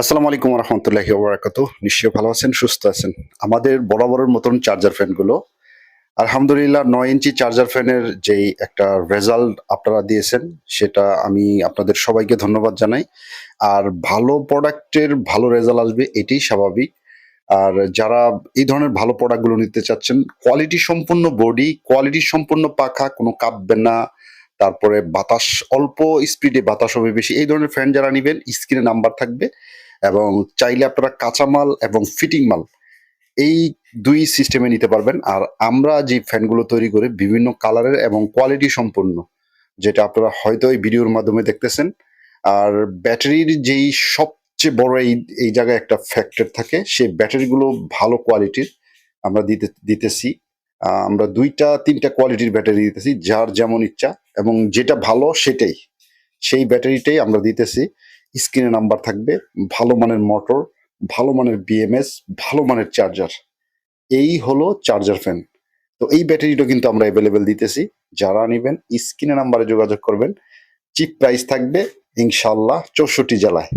আসসালামু আলাইকুম রহমতুল্লাহি ওবরাকাতু। নিশ্চয়ই ভালো আছেন, সুস্থ আছেন। আমাদের বরাবরের মতন চার্জার ফ্যানগুলো আলহামদুলিল্লাহ ৯ ইঞ্চি চার্জার ফ্যানের যেই একটা রেজাল্ট আপনারা দিয়েছেন, সেটা আমি আপনাদের সবাইকে ধন্যবাদ জানাই। আর ভালো প্রোডাক্টের ভালো রেজাল্ট আসবে এটাই স্বাভাবিক। আর যারা এই ধরনের ভালো প্রোডাক্টগুলো নিতে চাচ্ছেন, কোয়ালিটি সম্পন্ন বডি, কোয়ালিটি সম্পন্ন পাখা, কোনো কাঁপবে না। তারপরে বাতাস অল্প স্পিডে বাতাস হবে বেশি। এই ধরনের ফ্যান যারা নিবেন স্ক্রিনে নাম্বার থাকবে এবং চাইলে আপনারা কাঁচামাল এবং ফিটিং মাল এই ২ সিস্টেমে নিতে পারবেন। আর আমরা যে ফ্যানগুলো তৈরি করি বিভিন্ন কালারের এবং কোয়ালিটি সম্পন্ন, যেটা আপনারা হয়তো এই ভিডিওর মাধ্যমে দেখতেছেন। আর ব্যাটারির যেই সবচেয়ে বড় এই জায়গায় একটা ফ্যাক্টর থাকে, সেই ব্যাটারিগুলো ভালো কোয়ালিটির আমরা দিতেছি। আমরা ২টা ৩টা কোয়ালিটির ব্যাটারি দিতেছি, যার যেমন ইচ্ছা এবং যেটা ভালো সেটাই। সেই ব্যাটারিটাই আমরা দিতেছি। স্ক্রিনে নাম্বার থাকবে, ভালো মানের মোটর, ভালো মানের বিএমএস, ভালো মানের চার্জার। এই হলো চার্জার ফ্যান। তো এই ব্যাটারিটা কিন্তু আমরা এভেলেবেল দিতেছি। যারা নিবেন স্ক্রিনে নাম্বারে যোগাযোগ করবেন। চিপ প্রাইস থাকবে ইনশাআল্লাহ ৬৪ জেলায়।